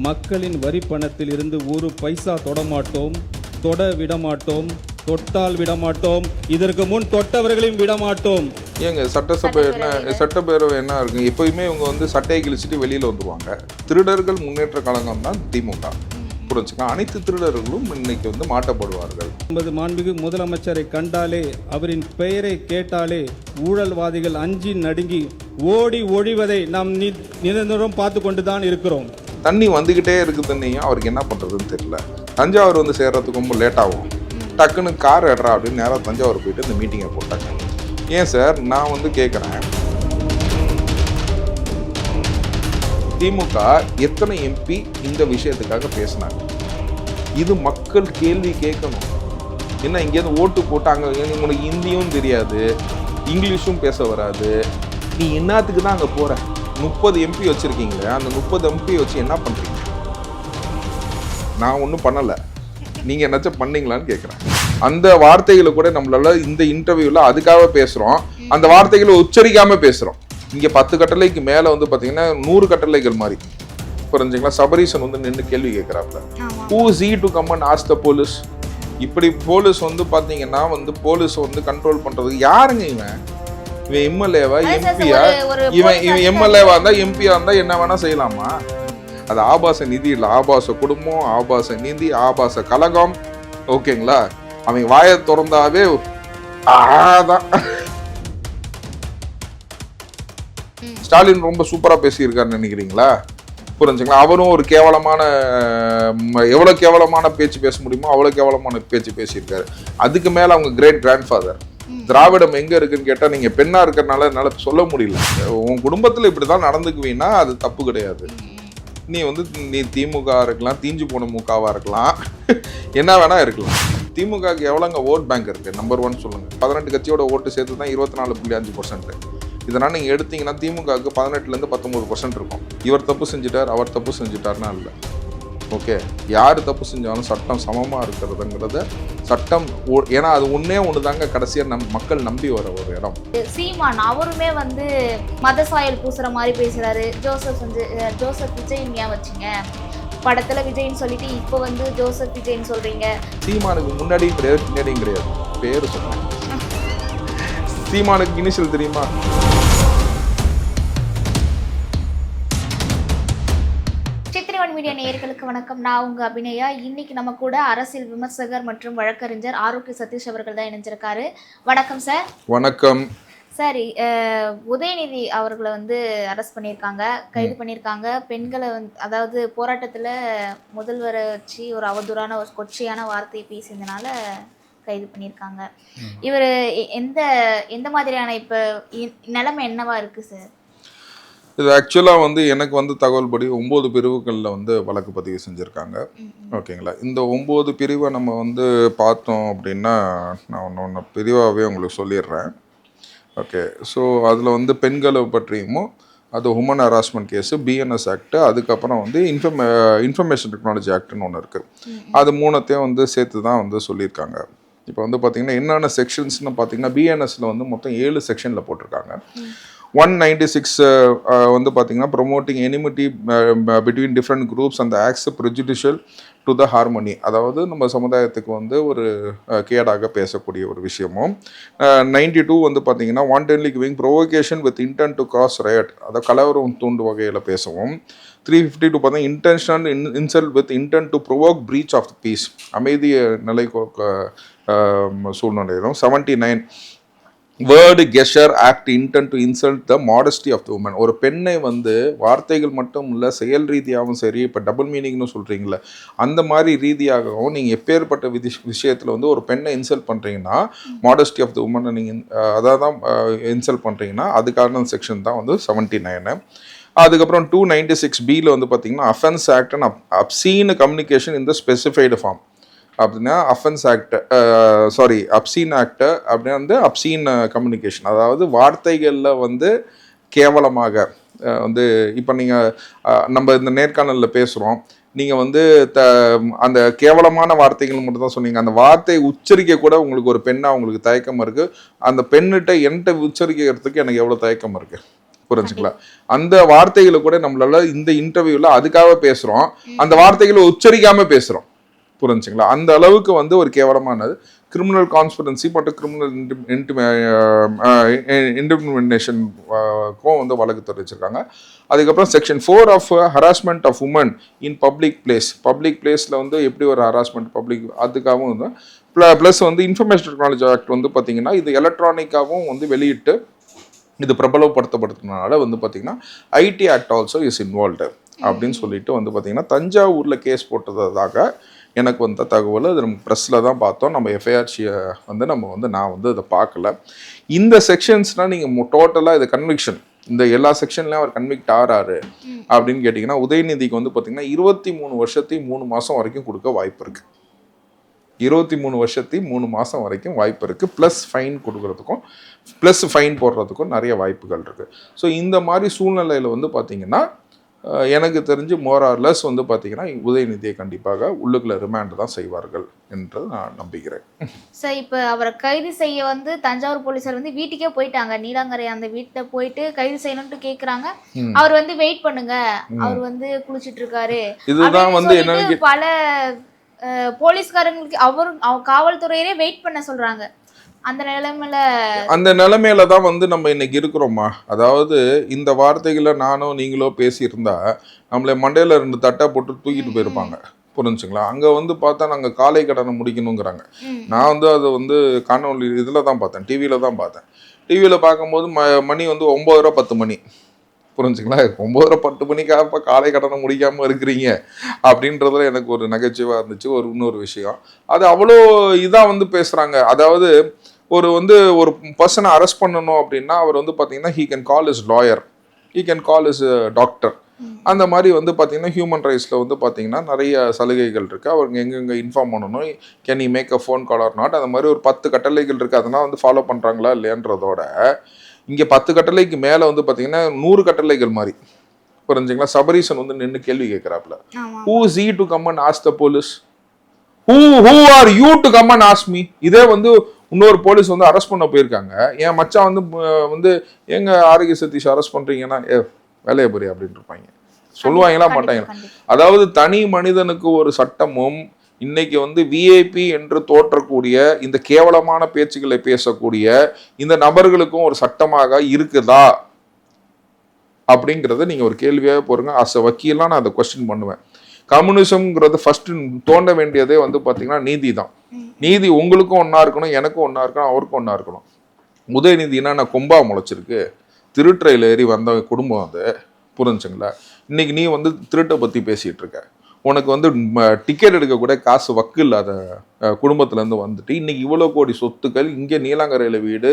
மக்களின் வரி பணத்தில் இருந்து ஒரு பைசா தொடமாட்டோம், தொட விடமாட்டோம், தொட்டால் விடமாட்டோம், இதற்கு முன் தொட்டவர்களையும் விடமாட்டோம். ஏங்க சட்டப்பேரவை என்ன இருக்கு? எப்பயுமே இவங்க வந்து சட்டையை கிழிச்சிட்டு வெளியில வந்துருவாங்க. திருடர்கள் முன்னேற்ற கழகம் தான் திமுக. புரிஞ்சுக்கலாம். அனைத்து திருடர்களும் இன்னைக்கு வந்து மாட்டப்படுவார்கள். மாண்புமிகு முதலமைச்சரை கண்டாலே, அவரின் பெயரை கேட்டாலே ஊழல்வாதிகள் அஞ்சி நடுங்கி ஓடி ஒழிவதை நாம் நிரந்தரம் பார்த்து கொண்டுதான் இருக்கிறோம். தண்ணி வந்துகிட்டே இருக்குதுன்னையும் அவருக்கு என்ன பண்றதுன்னு தெரியல. தஞ்சாவூர் வந்து சேர்றதுக்கு ரொம்ப லேட் ஆகும். டக்குன்னு கார் எடுறா அப்படின்னு நேராக தஞ்சாவூர் போயிட்டு இந்த மீட்டிங்கை போட்டாங்க. ஏன் சார், நான் வந்து கேட்குறேன், திமுக எத்தனை எம்பி இந்த விஷயத்துக்காக பேசினாங்க? இது மக்கள் கேள்வி கேட்கணும். என்ன இங்கேருந்து ஓட்டு போட்டாங்க, உங்களுக்கு ஹிந்தியும் தெரியாது, இங்கிலீஷும் பேச வராது, நீ என்னத்துக்கு தான் அங்கே போற? 30 எம்பி வச்சிருக்கீங்களே, அந்த 30 எம்பி வச்சு என்ன பண்றீங்க? நான் ஒன்றும் பண்ணலை, நீங்க என்னச்சும் பண்ணீங்களான்னு கேட்குறேன். அந்த வார்த்தைகளை கூட நம்மளால இந்த இன்டர்வியூல அதுக்காக பேசுறோம், அந்த வார்த்தைகளை உச்சரிக்காம பேசுறோம். இங்க 10 கட்டளைக்கு மேல வந்து பாத்தீங்கன்னா 100 கட்டளைகள் மாதிரி. புரிஞ்சுங்களா? சபரீசன் வந்து நின்று கேள்வி கேட்கிறாப்ல, who is he to come and ask the police? இப்படி போலீஸ் வந்து பாத்தீங்கன்னா வந்து போலீஸ் வந்து கண்ட்ரோல் பண்றதுக்கு யாருங்க இவன்? இவன் எம்எல்ஏவா எம்பியா? இவன் எம்எல்ஏவா இருந்தா எம்பியா இருந்தா என்ன வேணா செய்யலாமா? அது ஆபாச நிதி இல்லை, ஆபாச குடும்பம், ஆபாச நிதி, ஆபாச கலகம். ஓகேங்களா? அவங்க வாயை திறந்தாவே ஆதான். ஸ்டாலின் ரொம்ப சூப்பரா பேசியிருக்காருன்னு நினைக்கிறீங்களா? புரிஞ்சுங்களா? அவரும் ஒரு கேவலமான, எவ்வளவு கேவலமான பேச்சு பேச முடியுமோ அவ்வளவு கேவலமான பேச்சு பேசியிருக்காரு. அதுக்கு மேல அவங்க கிரேட் கிராண்ட் ஃபாதர். திராவிடம் எங்க இருக்குன்னு கேட்டா, நீங்க பெண்ணா இருக்கிறதுனால என்னால சொல்ல முடியல. உன் குடும்பத்துல இப்படிதான் நடந்துக்குவீங்கன்னா அது தப்பு கிடையாது. நீ வந்து நீ திமுக இருக்கலாம், தீஞ்சு போன முகவா இருக்கலாம், என்ன வேணா இருக்கலாம். திமுகவுக்கு எவ்வளோங்க ஓட் பேங்க் இருக்கு? நம்பர் 1 சொல்லுங்க. 18 கட்சியோட ஓட்டு சேர்த்து தான் 24.5%. இதனால் நீங்கள் எடுத்தீங்கன்னா திமுகவுக்கு 18% 19% இருக்கும். இவர் தப்பு செஞ்சுட்டார், அவர் தப்பு செஞ்சுட்டார்னா இல்லை. ஓகே, யார் தப்பு செஞ்சாலும் சட்டம் சமமாக இருக்கிறதுங்கிறத சட்டம், ஏன்னா அது ஒன்று தாங்க கடைசியாக மக்கள் நம்பி வர ஒரு இடம். சீமான் அவருமே வந்து மத சாயல் பூசுற மாதிரி பேசுறாரு. ஜோசப் விஜய் ஏன் வச்சிங்க படத்துல விஜய்ன்னு சொல்லிட்டு இப்போ வந்து ஜோசப் விஜய்ன்னு சொல்றீங்க. சீமானுக்கு முன்னாடியும் கிடையாது, பின்னாடியும் கிடையாது. பேரு சொன்னேன். சீமானுக்கு இனிஷியல் தெரியுமா? மீடியா நேயர்களுக்கு வணக்கம். நான் உங்க அபிநயா. இன்னைக்கு நம்ம கூட அரசியல் விமர்சகர் மற்றும் வழக்கறிஞர் ஆரோக்கிய சதீஷ் அவர்கள் தான் இணைஞ்சிருக்காரு. வணக்கம் சார். வணக்கம். சரி, உதயநிதி அவர்களை வந்து அரெஸ்ட் பண்ணியிருக்காங்க, கைது பண்ணியிருக்காங்க. பெண்களை அதாவது போராட்டத்தில் முதல்வரை வச்சு ஒரு அவதூறான ஒரு கொச்சையான வார்த்தையை பேசியதுனால கைது பண்ணியிருக்காங்க. இவர் எந்த மாதிரியான இப்போ நிலைமை என்னவா இருக்கு சார்? இது ஆக்சுவலாக வந்து எனக்கு வந்து தகவல் படி 9 பிரிவுகளில் வந்து வழக்கு பதிவு செஞ்சுருக்காங்க. ஓகேங்களா? இந்த 9 பிரிவை நம்ம வந்து பார்த்தோம் அப்படின்னா, நான் ஒன்று பிரிவாகவே உங்களுக்கு சொல்லிடுறேன். ஓகே, ஸோ அதில் வந்து பெண்களை பற்றியும், அது human harassment case, BNS act, அதுக்கப்புறம் வந்து இன்ஃபர்மேஷன் டெக்னாலஜி ஆக்ட்னு ஒன்று இருக்குது. அது 3த்தையும் வந்து சேர்த்து தான் வந்து சொல்லியிருக்காங்க. இப்போ வந்து பார்த்திங்கன்னா என்னென்ன செக்ஷன்ஸ்னு பார்த்தீங்கன்னா, பிஎன்எஸில் வந்து மொத்தம் 7 செக்ஷனில் போட்டிருக்காங்க. 196 வந்து பார்த்தீங்கன்னா promoting enmity between different groups and acts prejudicial to the harmony, அதாவது நம்ம சமுதாயத்துக்கு வந்து ஒரு கேடாக பேசக்கூடிய ஒரு விஷயமும். 92 வந்து பார்த்தீங்கன்னா wantonly giving provocation with intent to cause riot, அதை கலவரம் தூண்டு வகையில் பேசவும். 352 பார்த்தீங்கன்னா intentional insult with intent to provoke breach of the peace, அமைதியை நிலை சூழ்நிலையிலும். 79 word gesture act intent to insult the modesty of the woman, ஒரு பெண்ணை வந்து வார்த்தைகள் மட்டும் இல்லை செயல் ரீதியாகவும் சரி, இப்போ டபுள் மீனிங்னு சொல்கிறீங்களே அந்த மாதிரி ரீதியாகவும் நீங்கள் எப்பேற்பட்ட விஷயத்தில் வந்து ஒரு பெண்ணை இன்சல்ட் பண்ணுறீங்கன்னா, மாடஸ்டி ஆஃப் த உமனை நீங்கள் அதாவது தான் இன்சல்ட் பண்ணுறீங்கன்னா அதுக்கான செக்ஷன் தான் வந்து 79. அதுக்கப்புறம் 296B வந்து பார்த்தீங்கன்னா offence act and obscene communication in the specified form அப்படின்னா அஃபென்ஸ் ஆக்ட் அப்சீன் ஆக்ட் அப்படின்னா வந்து அப்சீன் கம்யூனிகேஷன், அதாவது வார்த்தைகளில் வந்து கேவலமாக வந்து இப்போ நீங்கள் நம்ம இந்த நேர்காணலில் பேசுகிறோம், நீங்கள் வந்து அந்த கேவலமான வார்த்தைகள் மட்டும் தான் சொன்னீங்க. அந்த வார்த்தையை உச்சரிக்க கூட உங்களுக்கு ஒரு பெண்ணாக உங்களுக்கு தயக்கம் இருக்குது. அந்த பெண்ணிட்ட என்கிட்ட உச்சரிக்கிறதுக்கு எனக்கு எவ்வளோ தயக்கம் இருக்குது. புரிஞ்சுங்களா? அந்த வார்த்தைகளை கூட நம்மளால இந்த இன்டர்வியூல அதுக்காக பேசுறோம், அந்த வார்த்தைகளை உச்சரிக்காம பேசுறோம். புரிஞ்சுங்களா? அந்த அளவுக்கு வந்து ஒரு கேவலமானது. கிரிமினல் கான்ஸ்பிரன்சி மற்றும் கிரிமினல் இன்டிமினேஷனுக்கும் வந்து வழக்கு தெரிவிச்சிருக்காங்க. அதுக்கப்புறம் section 4 of harassment of women in public place. Public பிளேஸில் வந்து எப்படி ஒரு ஹராஸ்மெண்ட் பப்ளிக் அதுக்காகவும் வந்து ப்ளஸ் வந்து இன்ஃபர்மேஷன் டெக்னாலஜி ஆக்ட் வந்து பார்த்தீங்கன்னா இது எலக்ட்ரானிக்காகவும் வந்து வெளியிட்டு இது பிரபலப்படுத்தப்படுறதுனால வந்து பார்த்தீங்கன்னா ID act also is involved அப்படின்னு சொல்லிட்டு வந்து பார்த்தீங்கன்னா தஞ்சாவூரில் கேஸ் போட்டதாக எனக்கு வந்த தகவல். அது நம்ம ப்ரெஸ்ஸில் தான் பார்த்தோம். நம்ம எஃப்ஐஆர்சியை வந்து நான் வந்து அதை பார்க்கல. இந்த செக்ஷன்ஸ்னால் நீங்கள் டோட்டலாக இது கன்விக்ஷன் இந்த எல்லா செக்ஷன்லையும் அவர் கன்விக்ட் ஆறாரு அப்படின்னு கேட்டிங்கன்னா உதயநிதிக்கு வந்து பார்த்தீங்கன்னா 23 வருஷத்தையும் 3 மாதம் வரைக்கும் கொடுக்க வாய்ப்பு இருக்குது. 23 வருஷத்தையும் 3 மாதம் வரைக்கும் வாய்ப்பு இருக்குது. ப்ளஸ் ஃபைன் கொடுக்கறதுக்கும் ப்ளஸ் ஃபைன் போடுறதுக்கும் நிறைய வாய்ப்புகள் இருக்குது. ஸோ இந்த மாதிரி சூழ்நிலையில் வந்து பார்த்திங்கன்னா எனக்கு தெரிஞ்சு மோரார்லெஸ் வந்து பார்த்திங்கன்னா உதயநிதியை கண்டிப்பாக உள்ளுக்குள்ள ரிமாண்ட் தான் செய்வார்கள் என்று நான் நம்புகிறேன். சார் இப்போ அவரை கைது செய்ய வந்து தஞ்சாவூர் போலீஸார் வந்து வீட்டுக்கே போயிட்டாங்க. நீலாங்கரை அந்த வீட்டில் போயிட்டு கைது செய்யணும்னு கேட்குறாங்க. அவர் வந்து வெயிட் பண்ணுங்க, அவர் வந்து குளிச்சுட்டு இருக்காரு. இதுதான் வந்து என்ன பல போலீஸ்காரங்களுக்கு அவர் காவல்துறையரே வெயிட் பண்ண சொல்றாங்க. அந்த நிலைமையில தான் வந்து நம்ம இன்னைக்கு இருக்கிறோமா? அதாவது இந்த வார்த்தைகளை நானோ நீங்களோ பேசியிருந்தா நம்மளை மண்டையில 2 தட்டை போட்டு தூக்கிட்டு போயிருப்பாங்க. புரிஞ்சுங்களா? அங்கே வந்து பார்த்தா நாங்கள் காலை கடனை முடிக்கணுங்கிறாங்க. நான் வந்து அதை வந்து காணொலி இதில் தான் பார்த்தேன், டிவியில் தான் பார்த்தேன். டிவியில் பார்க்கும்போது மணி வந்து 9:10 10 மணி. புரிஞ்சுங்களா? 9:10 10 மணிக்காக காலை கடனை முடிக்காமல் இருக்கிறீங்க அப்படின்றதுல எனக்கு ஒரு நகைச்சுவாக இருந்துச்சு. இன்னொரு விஷயம் அது அவ்வளோ இதாக வந்து பேசுகிறாங்க. அதாவது ஒரு பர்சனை அரெஸ்ட் பண்ணணும் அப்படின்னா அவர் வந்து பார்த்தீங்கன்னா he can call is lawyer, he can call is doctor. அந்த மாதிரி வந்து பார்த்தீங்கன்னா ஹியூமன் ரைட்ஸில் வந்து பார்த்தீங்கன்னா நிறைய சலுகைகள் இருக்குது. அவங்க எங்கெங்கே இன்ஃபார்ம் பண்ணணும், can you make a phone call or not, அந்த மாதிரி ஒரு 10 கட்டளைகள் இருக்குது. அதெல்லாம் வந்து ஃபாலோ பண்ணுறாங்களா இல்லையன்றதோட இங்கே 10 கட்டளைக்கு மேலே வந்து பார்த்தீங்கன்னா 100 கட்டளைகள் மாதிரி. புரிஞ்சுங்களா? சபரீசன் வந்து நின்று கேள்வி கேட்குறாப்புல, who is he to come and ask the police, who are you to come and ask me. இதே வந்து இன்னொரு போலீஸ் வந்து அரெஸ்ட் பண்ண போயிருக்காங்க. என் மச்சான் வந்து எங்க ஆரோக்கிய சதீஷ் அரெஸ்ட் பண்றீங்கன்னா வேலையை போறியா அப்படின்னு இருப்பாங்க. சொல்லுவாங்களா மாட்டாங்களா? அதாவது தனி மனிதனுக்கு ஒரு சட்டமும் இன்னைக்கு வந்து விஐபி என்று தோற்றக்கூடிய இந்த கேவலமான பேச்சுக்களை பேசக்கூடிய இந்த நபர்களுக்கும் ஒரு சட்டமாக இருக்குதா அப்படிங்கிறத நீங்க ஒரு கேள்வியாக போறீங்க. அஸ் அ வக்கீலாம் நான் அதை கொஸ்டின் பண்ணுவேன். கம்யூனிசம்ங்கிறது ஃபர்ஸ்ட் தோண்ட வேண்டியதே வந்து பார்த்தீங்கன்னா நீதி தான். நீதி உங்களுக்கும் ஒன்றா இருக்கணும், எனக்கும் ஒன்றா இருக்கணும், அவருக்கும் ஒன்றா இருக்கணும். உதயநிதினா நான் கொம்பா முளைச்சிருக்கு, திருட்டுறையில் ஏறி வந்த குடும்பம் அது. புரிஞ்சுங்களா? இன்னைக்கு நீ வந்து திருட்டை பற்றி பேசிகிட்டு இருக்க. உனக்கு வந்து டிக்கெட் எடுக்க கூட காசு வக்கு இல்லாத குடும்பத்துலேருந்து வந்துட்டு இன்னைக்கு இவ்வளோ கோடி சொத்துக்கள், இங்கே நீலாங்கரையில் வீடு,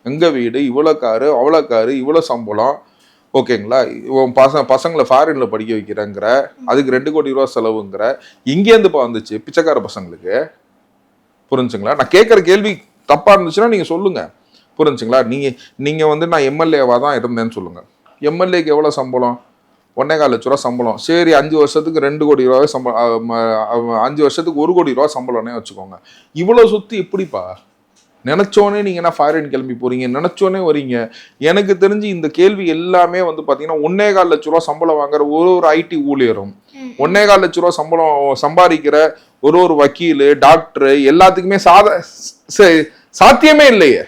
எங்கள் வீடு, இவ்வளோ காரு, அவ்வளோ காரு, இவ்வளோ சம்பளம். ஓகேங்களா? பசங்களை ஃபாரின்ல படிக்க வைக்கிறேங்கிற, அதுக்கு 2 கோடி ரூபா செலவுங்கிற, இங்கேருந்துப்பா வந்துச்சு பிச்சைக்கார பசங்களுக்கு. புரிஞ்சுங்களா? நான் கேட்குற கேள்வி தப்பா இருந்துச்சுன்னா நீங்க சொல்லுங்க. புரிஞ்சுங்களா? நீங்க வந்து நான் எம்எல்ஏவா தான் இருந்தேன்னு சொல்லுங்க. எம்எல்ஏக்கு எவ்வளவு சம்பளம்? 1.25 லட்ச ரூபா சம்பளம். சரி, 5 வருஷத்துக்கு 2 கோடி ரூபாய் சம்பளம், 5 வருஷத்துக்கு 1 கோடி ரூபா சம்பளம்னே வச்சுக்கோங்க. இவ்வளவு சொத்து எப்படிப்பா? நினைச்சோன்னே நீங்க என்ன ஃபாரின் கிளம்பி போறீங்க, நினைச்சோன்னே வரீங்க. எனக்கு தெரிஞ்சு இந்த கேள்வி எல்லாமே வந்து பாத்தீங்கன்னா 1.25 லட்ச ரூபா சம்பளம் வாங்குற ஒரு ஐடி ஊழியரும், 1.25 லட்ச ரூபா சம்பளம் சம்பாதிக்கிற ஒரு வக்கீல், டாக்டர் எல்லாத்துக்குமே சாத்தியமே இல்லையே.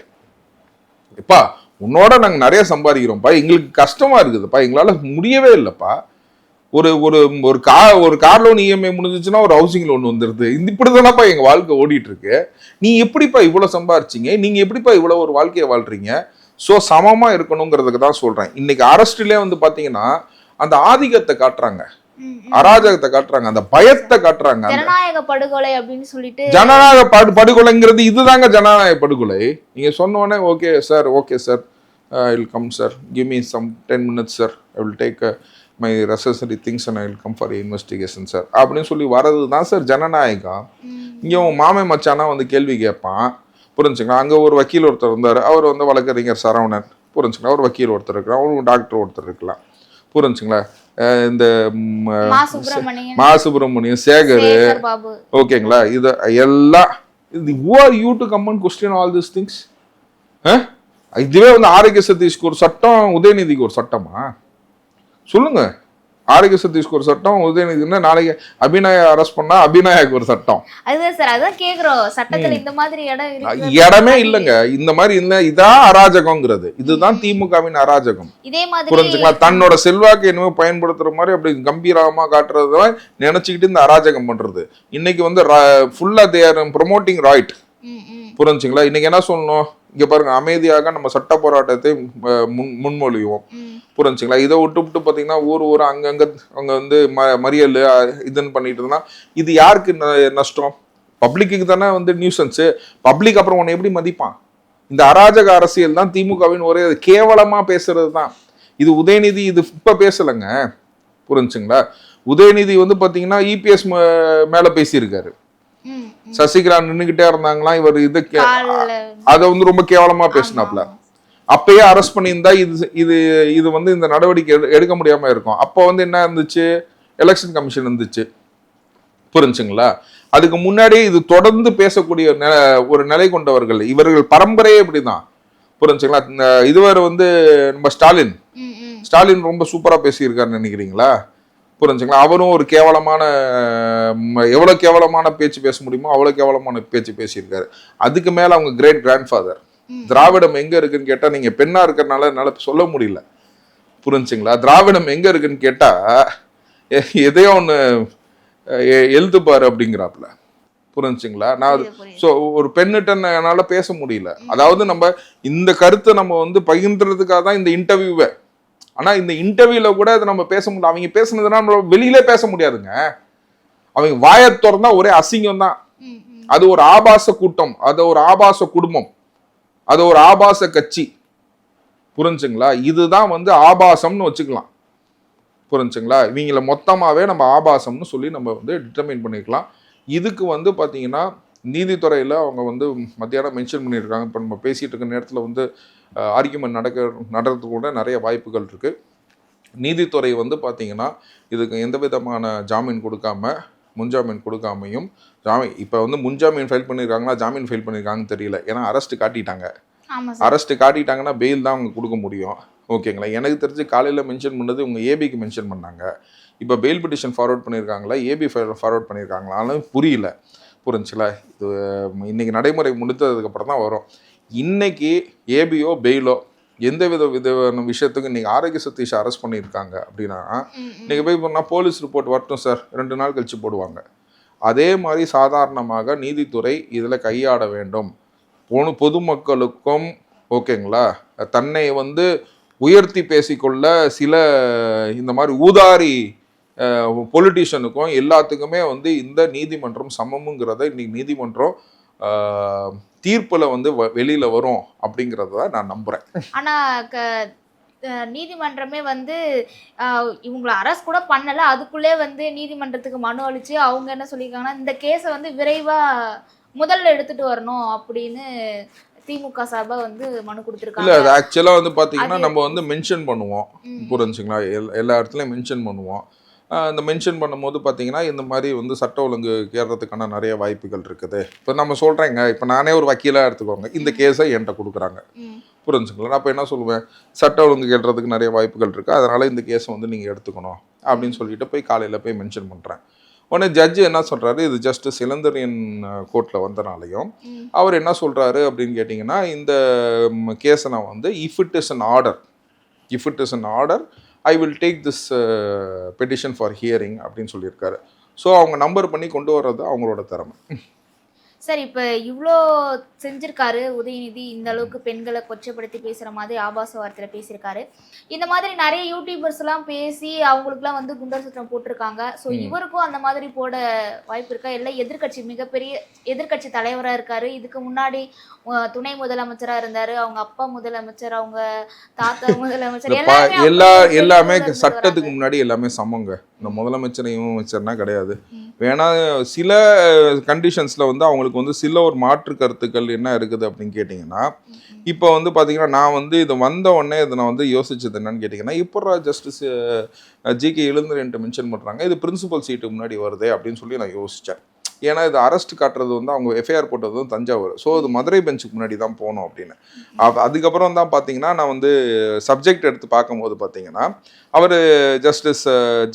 இப்பா உன்னோட நாங்க நிறைய சம்பாதிக்கிறோம்ப்பா, எங்களுக்கு கஷ்டமா இருக்குதுப்பா, எங்களால முடியவே இல்லைப்பா. ஒரு கார் லோன் இஎம்ஐ முடிஞ்சிச்சுன்னா ஒரு ஹவுசிங் லோன் வந்துருது. இப்படிதானப்பா எங்க வாழ்க்கை ஓடிட்டு இருக்கு. நீ எப்படிப்பா இவ்வளவு சம்பாரிச்சிங்க? நீங்க எப்படிப்பா இவ்வளவு ஒரு வாழ்க்கையை வாழ்றீங்க? ஸோ சமமா இருக்கணுங்கிறதுக்கு தான் சொல்றேன். இன்னைக்கு அரஸ்ட்லயே வந்து பாத்தீங்கன்னா அந்த ஆதிக்கத்தை காட்டுறாங்க, அராஜகத்தை காட்டுறாங்க, அந்த பயத்தை காட்டுறாங்க. ஜனநாயக படுகொலை அப்படின்னு சொல்லிட்டு ஜனநாயக படுகொலைங்கிறது இதுதாங்க ஜனநாயக படுகொலை. நீங்க சொன்னோடனே okay sir, okay sir, I will come sir, give me some 10 minutes sir, I will take my necessary things and I will come for investigation sir அப்படின்னு சொல்லி வர்றது தான் சார் ஜனநாயகம். இங்கே உன் மாமே மச்சானா வந்து கேள்வி கேட்பான். புரிஞ்சுங்களா? அங்கே ஒரு வக்கீல் ஒருத்தர் இருந்தார், அவர் வந்து வழக்கறிஞர் சரவணன். புரிஞ்சுங்களா? ஒரு வக்கீல் ஒருத்தர் இருக்கலாம், ஒரு டாக்டர் ஒருத்தர் இருக்கலாம். புரிஞ்சுங்களா? இந்த மா சுப்பிரமணியம், சேகர், ஓகேங்களா? இது எல்லாம் who are you to come and question all these things? இதுவே வந்து ஆரோக்கிய சதீஷ்க்கு ஒரு சட்டம், உதயநிதிக்கு ஒரு சட்டமா சொல்லுங்க? ஆரோக்கிய சதீஷ்க்கு ஒரு சட்டம், உதயநிதினா நாளைக்கு அபிநயா அரெஸ்ட் பண்ணா அபிநயாக்கு ஒரு சட்டம். அதுதான் சார், அதான் கேக்குறோம். சட்டத்துல இந்த மாதிரி இடம் இருக்கு? இடமே இல்லைங்க. இந்த மாதிரி இல்ல, இதான் அராஜகம்ங்கிறது. இதுதான் திமுகவின் அராஜகம். இதே மாதிரி புரிஞ்சுங்களா? தன்னோட செல்வாக்கு என்னமோ பயன்படுத்துற மாதிரி அப்படி கம்பீரமா காட்டுறத நினைச்சுக்கிட்டு இந்த அராஜகம் பண்றது. இன்னைக்கு வந்து ஃபுல்லா தே ஆர் ப்ரோமோட்டிங் ரைட். புரிஞ்சுங்களா? இன்னைக்கு என்ன சொல்லணும்? இங்க பாருங்க, அமைதியாக நம்ம சட்ட போராட்டத்தை முன்மொழிவோம். புரிஞ்சுங்களா? இதை விட்டு பாத்தீங்கன்னா ஊர் அங்கங்க அவங்க வந்து மறியல் இதுன்னு பண்ணிட்டு இருந்தா இது யாருக்கு நஷ்டம்? பப்ளிக்கு தானே வந்து நியூசன்ஸ். பப்ளிக் அப்புறம் உன்னை எப்படி மதிப்பான்? இந்த அராஜக அரசியல் தான் திமுகவின் ஒரே கேவலமா பேசுறது தான். இது உதயநிதி இது இப்ப பேசலைங்க. புரிஞ்சுங்களா? உதயநிதி வந்து பாத்தீங்கன்னா இபிஎஸ் மேல பேசியிருக்காரு. சசிகலா நின்னுகிட்டே இருந்தாங்களாம், இவர் இது அதை வந்து ரொம்ப கேவலமா பேசினாப்ல. அப்பயே அரெஸ்ட் பண்ணியிருந்தா இது வந்து இந்த நடவடிக்கை எடுக்க முடியாம இருக்கும். அப்போ வந்து என்ன இருந்துச்சு? எலெக்ஷன் கமிஷன் இருந்துச்சு. புரிஞ்சுங்களா? அதுக்கு முன்னாடியே இது தொடர்ந்து பேசக்கூடிய ஒரு நிலை கொண்டவர்கள் இவர்கள். பரம்பரையே இப்படிதான். புரிஞ்சுங்களா? இதுவரை வந்து நம்ம ஸ்டாலின் ரொம்ப சூப்பரா பேசியிருக்காருன்னு நினைக்கிறீங்களா? புரிஞ்சுங்களா? அவரும் ஒரு கேவலமான, எவ்வளவு கேவலமான பேச்சு பேச முடியுமோ அவ்வளவு கேவலமான பேச்சு பேசியிருக்காரு. அதுக்கு மேல அவங்க கிரேட் கிராண்ட்ஃபாதர். திராவிடம் எங்க இருக்குன்னு கேட்டா, நீங்க பெண்ணா இருக்கிறதுனால என்னால சொல்ல முடியல. புரிஞ்சுங்களா? திராவிடம் எங்க இருக்குன்னு கேட்டா எதையோ ஒண்ணு எழுதுப்பாரு அப்படிங்கிறாப்புல. புரிஞ்சுங்களா? நான் ஒரு பெண்ணிட்ட என்னால பேச முடியல. அதாவது நம்ம இந்த கருத்தை நம்ம வந்து பகிர்ந்துறதுக்காக தான் இந்த இன்டர்வியூவை. ஆனா இந்த இன்டர்வியூல கூட அதை நம்ம பேச முடியல. அவங்க பேசுனதுன்னா நம்ம வெளியிலே பேச முடியாதுங்க. அவங்க வாயை திறந்தா ஒரே அசிங்கம் தான். அது ஒரு ஆபாச கூட்டம், அது ஒரு ஆபாச குடும்பம், அது ஒரு ஆபாச கட்சி. புரிஞ்சுங்களா? இதுதான் வந்து ஆபாசம்னு வச்சுக்கலாம். புரிஞ்சுங்களா? இவங்கள மொத்தமாவே நம்ம ஆபாசம்னு சொல்லி நம்ம வந்து டிட்டர்மைன் பண்ணிக்கலாம். இதுக்கு வந்து பாத்தீங்கன்னா நீதித்துறையில அவங்க வந்து மத்தியானம் மென்ஷன் பண்ணியிருக்காங்க. இப்போ நம்ம பேசிட்டு இருக்க நேரத்தில் வந்து ஆர்கியூமெண்ட் நடக்கிறதுக்கு கூட நிறைய வாய்ப்புகள் இருக்கு. நீதித்துறை வந்து பாத்தீங்கன்னா இதுக்கு எந்த விதமான ஜாமீன் கொடுக்காம, முன்ஜாமீன் கொடுக்காமையும், இப்போ வந்து முன்ஜாமீன் ஃபைல் பண்ணியிருக்காங்களா ஜாமீன் ஃபைல் பண்ணியிருக்காங்கன்னு தெரியல. ஏன்னா அரெஸ்ட் காட்டிட்டாங்கன்னா பெயில் தான் அவங்க கொடுக்க முடியும். ஓகேங்களா? எனக்கு தெரிஞ்சு காலையில் மென்ஷன் பண்ணது உங்க ஏபிக்கு மென்ஷன் பண்ணாங்க. இப்போ பெயில் பிட்டிஷன் ஃபார்வர்ட் பண்ணியிருக்காங்களா, ஏபி ஃபார்வர்ட் பண்ணியிருக்காங்களான்னு புரியல. புரிஞ்சுங்களா? இது இன்னைக்கு நடைமுறை முடித்ததுக்கு அப்புறம் தான் வரும். இன்னைக்கு ஏபியோ பெயிலோ எந்த விதமான விஷயத்துக்கு இன்னைக்கு ஆரோக்கிய சதீஷ் அரெஸ்ட் பண்ணியிருக்காங்க அப்படின்னா, இன்னைக்கு போய் பண்ணால் போலீஸ் ரிப்போர்ட் வரட்டும் சார், 2 நாள் கழிச்சு போடுவாங்க. அதே மாதிரி சாதாரணமாக நீதித்துறை இதில் கையாட வேண்டும். பொதுமக்களுக்கும் ஓகேங்களா, தன்னை வந்து உயர்த்தி பேசிக்கொள்ள சில இந்த மாதிரி ஊதாரி பொலிட்டிஷியனுக்கும் எல்லாத்துக்குமே வந்து இந்த நீதிமன்றம் சமமுங்கிறத இன்னைக்கு நீதிமன்றம் தீர்ப்புல வந்து வெளியில வரும் அப்படிங்கறத நான் நம்புறேன். ஆனா நீதிமன்றமே வந்து இவங்களை அரெஸ்ட் கூட பண்ணல, அதுக்குள்ளே வந்து நீதிமன்றத்துக்கு மனு அளிச்சு அவங்க என்ன சொல்லியிருக்காங்கன்னா, இந்த கேஸை வந்து விரைவா முதல்ல எடுத்துட்டு வரணும் அப்படின்னு திமுக சார்பா வந்து மனு கொடுத்துருக்காங்க. இல்ல, அது ஆக்சுவலா வந்து பாத்தீங்கன்னா நம்ம வந்து மென்ஷன் பண்ணுவோம். புரிஞ்சுங்களா? எல்லா இடத்துலயும் மென்ஷன் பண்ணுவோம். இந்த மென்ஷன் பண்ணும்போது பார்த்தீங்கன்னா இந்த மாதிரி வந்து சட்ட ஒழுங்கு கேட்கறதுக்கான நிறைய வாய்ப்புகள் இருக்குது. இப்போ நம்ம சொல்கிறேங்க, இப்போ நானே ஒரு வக்கீலாக எடுத்துக்கோங்க, இந்த கேஸை என்கிட்ட கொடுக்குறாங்க. புரிஞ்சுங்களா? நான் இப்போ என்ன சொல்லுவேன், சட்ட ஒழுங்கு கேட்கறதுக்கு நிறைய வாய்ப்புகள் இருக்குது, அதனால் இந்த கேஸை வந்து நீங்கள் எடுத்துக்கணும் அப்படின்னு சொல்லிட்டு போய் காலையில் போய் மென்ஷன் பண்ணுறேன். உடனே ஜட்ஜு என்ன சொல்கிறாரு, இது ஜஸ்ட் சிலந்தரியன் கோர்ட்டில் வந்தனாலையும் அவர் என்ன சொல்கிறாரு அப்படின்னு கேட்டிங்கன்னா, இந்த கேஸை நான் வந்து if it is an order I will take this petition for hearing அப்படின்னு சொல்லியிருக்காரு. ஸோ அவங்க நம்பர் பண்ணி கொண்டு வர்றது அவங்களோட திறமை. சார், இப்போ இவ்வளோ செஞ்சிருக்காரு உதயநிதி, இந்த அளவுக்கு பெண்களை கொச்சப்படுத்தி பேசுகிற மாதிரி ஆபாச வார்த்தையில் பேசியிருக்காரு. இந்த மாதிரி நிறைய யூடியூபர்ஸ்லாம் பேசி அவங்களுக்குலாம் வந்து குண்டர் சுற்றம் போட்டிருக்காங்க. ஸோ இவருக்கும் அந்த மாதிரி போட வாய்ப்பு இருக்கா? இல்லை மிகப்பெரிய எதிர்கட்சி தலைவராக இருக்காரு, இதுக்கு முன்னாடி துணை முதலமைச்சராக இருந்தார், அவங்க அப்பா முதலமைச்சர், அவங்க தாத்தா முதலமைச்சர், எல்லாமே சட்டத்துக்கு முன்னாடி எல்லாமே சமங்க. இந்த முதலமைச்சர்னா கிடையாது. வேணா சில கண்டிஷன்ஸில் வந்து அவங்களுக்கு வந்து சில ஒரு மாற்று கருத்துக்கள் என்ன இருக்குது அப்படின்னு கேட்டிங்கன்னா, இப்போ வந்து பார்த்தீங்கன்னா நான் வந்து இது வந்த உடனே இதை நான் வந்து யோசிச்சது என்னன்னு கேட்டிங்கன்னா, இப்போ ஜஸ்டிஸ் ஜிகே இளந்திரன் மென்ஷன் பண்ணுறாங்க, இது பிரின்சிபல் சீட்டு முன்னாடி வருது அப்படின்னு சொல்லி நான் யோசித்தேன். ஏன்னா இது அரெஸ்ட் காட்டுறது வந்து அவங்க எஃப்ஐஆர் போட்டது வந்து தஞ்சாவூர். ஸோ அது மதுரை பெஞ்சுக்கு முன்னாடி தான் போகணும் அப்படின்னு. அதுக்கப்புறம் தான் பார்த்தீங்கன்னா நான் வந்து சப்ஜெக்ட் எடுத்து பார்க்கும்போது பார்த்தீங்கன்னா அவர் ஜஸ்டிஸ்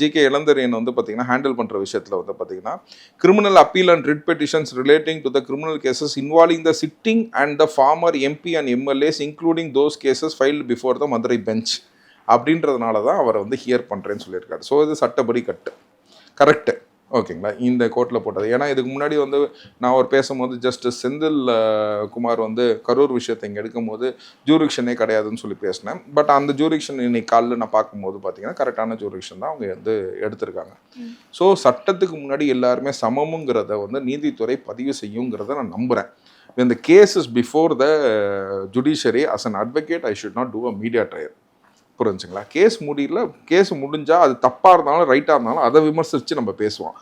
ஜிகே இளந்தரியன் வந்து பார்த்தீங்கன்னா ஹேண்டில் பண்ணுற விஷயத்தில் வந்து பார்த்தீங்கன்னா criminal appeal and writ petitions relating to the criminal cases involving the sitting and the former MP and MLAs including those cases filed before the Madurai bench அப்படின்றதுனால தான் அவரை வந்து ஹியர் பண்ணுறேன்னு சொல்லியிருக்காரு. ஸோ இது சட்டப்படி கரெக்டு. ஓகேங்களா, இந்த கோர்ட்டில் போட்டது. ஏன்னா இதுக்கு முன்னாடி வந்து நான் ஒரு பேசும்போது ஜஸ்டிஸ் செந்தில் குமார் வந்து கரூர் விஷயத்தை இங்கே எடுக்கும்போது ஜூரிக்ஷனே கிடையாதுன்னு சொல்லி பேசினேன். பட் அந்த ஜூரிக்ஷன் இன்னைக்கு காலையில் நான் பார்க்கும்போது பார்த்தீங்கன்னா கரெக்டான ஜூரிக்ஷன் தான் அவங்க வந்து எடுத்திருக்காங்க. ஸோ சட்டத்துக்கு முன்னாடி எல்லாருமே சமமுங்கிறத வந்து நீதித்துறை பதிவு செய்யுங்கிறத நான் நம்புகிறேன். இந்த case is before the judiciary as an advocate I should not do a media trial. புரிஞ்சுங்களா? கேஸ் முடிஞ்சா அது தப்பா இருந்தாலும் ரைட்டா இருந்தாலும் அதை விமர்சிச்சு நம்ம பேசுவோம்.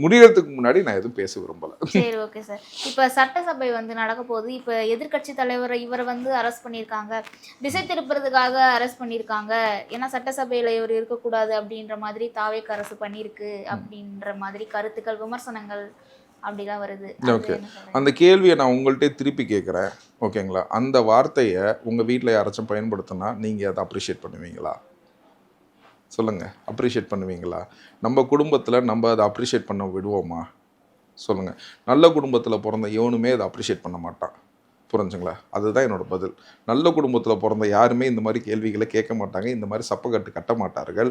முடியறதுக்கு முன்னாடி நான் எதுவும் பேச விரும்பல. சரி, ஓகே சார். இப்ப சட்டசபை வந்து நடக்க போகுது. இப்ப எதிர்கட்சி தலைவர் இவரை வந்து அரெஸ்ட் பண்ணியிருக்காங்க, திசை திருப்புறதுக்காக அரெஸ்ட் பண்ணியிருக்காங்க. ஏன்னா சட்டசபையில இவர் இருக்கக்கூடாது அப்படின்ற மாதிரி தாவேக்கு அரசு பண்ணியிருக்கு அப்படின்ற மாதிரி கருத்துக்கள், விமர்சனங்கள் அப்படிலாம் வருது. ஓகே, அந்த கேள்வியை நான் உங்கள்கிட்ட திருப்பி கேட்குறேன். ஓகேங்களா, அந்த வார்த்தையை உங்கள் வீட்டில் யாராச்சும் பயன்படுத்தினா நீங்கள் அதை அப்ரிஷியேட் பண்ணுவீங்களா? சொல்லுங்கள், அப்ரிஷியேட் பண்ணுவீங்களா? நம்ம குடும்பத்தில் நம்ம அதை அப்ரிஷியேட் பண்ண விடுவோமா? சொல்லுங்கள். நல்ல குடும்பத்தில் பிறந்த எவனுமே அதை அப்ரிஷியேட் பண்ண மாட்டான். புரிஞ்சுங்களா? அதுதான் என்னோட பதில். நல்ல குடும்பத்தில் பிறந்த யாருமே இந்த மாதிரி கேள்விகளை கேட்க மாட்டாங்க, இந்த மாதிரி சப்பக்கட்டு கட்ட மாட்டார்கள்.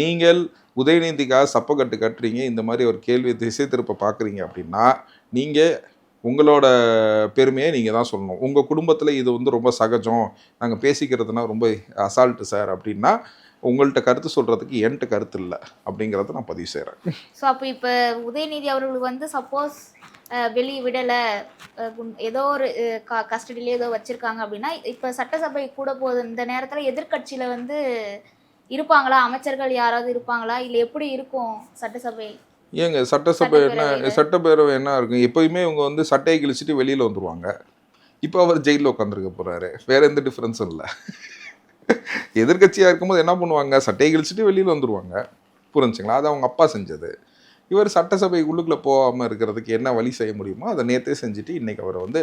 நீங்கள் உதயநிதிக்காக சப்பக்கட்டு கட்டுறீங்க, இந்த மாதிரி ஒரு கேள்வியை திசை திருப்ப பார்க்குறீங்க அப்படின்னா நீங்கள் உங்களோட பெருமையை நீங்கள் தான் சொல்லணும். உங்கள் குடும்பத்தில் இது வந்து ரொம்ப சகஜம், நாங்கள் பேசிக்கிறதுனா ரொம்ப அசால்ட்டு சார் அப்படின்னா உங்கள்கிட்ட கருத்து சொல்கிறதுக்கு என்கிட்ட கருத்து இல்லை அப்படிங்கிறத நான் பதிவு செய்கிறேன். ஸோ அப்போ இப்போ உதயநிதி அவர்களுக்கு வந்து சப்போஸ் வெளியே விடலை, ஏதோ ஒரு கஸ்டடியிலே ஏதோ வச்சுருக்காங்க அப்படின்னா இப்போ சட்டசபை கூட போகுது, இந்த நேரத்தில் எதிர்கட்சியில் வந்து இருப்பாங்களா, அமைச்சர்கள் யாராவது இருப்பாங்களா, இல்லை எப்படி இருக்கும் சட்டசபை? ஏங்க சட்டசபை என்ன, சட்டப்பேரவை என்ன இருக்கும்? எப்போயுமே இவங்க வந்து சட்டையை கிழிச்சிட்டு வெளியில் வந்துடுவாங்க. இப்போ அவர் ஜெயிலில் உட்காந்துருக்க போகிறாரு, வேறு எந்த டிஃப்ரென்ஸும் இல்லை. எதிர்கட்சியாக இருக்கும்போது என்ன பண்ணுவாங்க, சட்டையை கிழிச்சிட்டு வெளியில் வந்துடுவாங்க. புரிஞ்சுங்களா? அது அவங்க அப்பா செஞ்சது. இவர் சட்டசபை உள்ளுக்குள்ளே போகாமல் இருக்கிறதுக்கு என்ன வழி செய்ய முடியுமோ அதை நேற்றே செஞ்சுட்டு இன்றைக்கி அவர் வந்து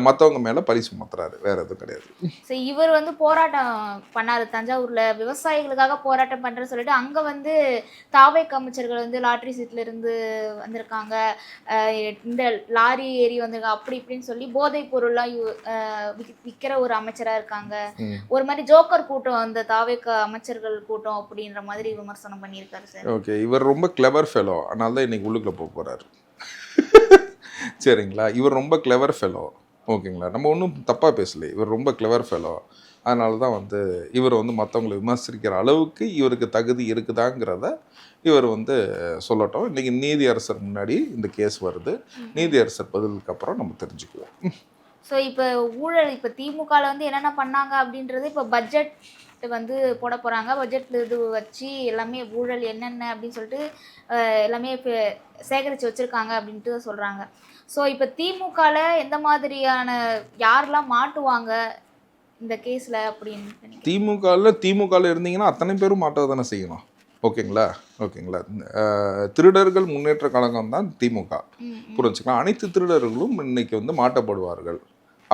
மற்றவங்க மேலே பழி சுமத்துறாரு, வேறு எதுவும் கிடையாது. ஸோ இவர் வந்து போராட்டம் பண்ணார் தஞ்சாவூரில், விவசாயிகளுக்காக போராட்டம் பண்ணுறேன்னு சொல்லிட்டு அங்கே வந்து தாவேக் அமைச்சர்கள் வந்து லாட்ரி சீட்லேருந்து வந்திருக்காங்க, இந்த லாரி ஏறி வந்திருக்காங்க, அப்படி இப்படின்னு சொல்லி போதைப் பொருள்லாம் விற்கிற ஒரு அமைச்சராக இருக்காங்க. ஒரு மாதிரி ஜோக்கர் கூட்டம், அந்த தாவேக் அமைச்சர்கள் கூட்டம் அப்படின்ற மாதிரி விமர்சனம் பண்ணியிருக்காரு சார். ஓகே, இவர் ரொம்ப கிளவர் ஃபெலோ, அதனால தான் இன்றைக்கி உள்ளுக்குள்ளே போக போகிறாரு. சரிங்களா? இவர் ரொம்ப கிளவர் ஃபெலோ. ஓகேங்களா, நம்ம ஒன்றும் தப்பாக பேசலை, இவர் ரொம்ப கிளவர் ஃபெலோ. அதனால தான் வந்து இவர் வந்து மற்றவங்களை விமர்சிக்கிற அளவுக்கு இவருக்கு தகுதி இருக்குதாங்கிறத இவர் வந்து சொல்லட்டும். இன்றைக்கி நீதியரசர் முன்னாடி இந்த கேஸ் வருது, நீதியரசர் பதிலுக்கு அப்புறம் நம்ம தெரிஞ்சுக்குவோம். ஸோ இப்போ ஊழல், இப்போ திமுகவில் வந்து என்னென்ன பண்ணாங்க அப்படின்றது இப்போ பட்ஜெட் வந்து போட போகிறாங்க. பட்ஜெட்டில் இது வச்சு எல்லாமே ஊழல் என்னென்ன அப்படின்னு சொல்லிட்டு எல்லாமே இப்போ சேகரித்து வச்சுருக்காங்க அப்படின்ட்டு சொல்கிறாங்க. ஸோ இப்போ திமுகவில் எந்த மாதிரியான யாரெல்லாம் மாட்டுவாங்க இந்த கேஸில் அப்படின்னு? திமுகவில் இருந்தீங்கன்னா அத்தனை பேரும் மாட்ட தானே செய்யணும். ஓகேங்களா? திருடர்கள் முன்னேற்ற கழகம் தான் திமுக. புரிஞ்சுக்கலாம். அனைத்து திருடர்களும் இன்னைக்கு வந்து மாட்டப்படுவார்கள்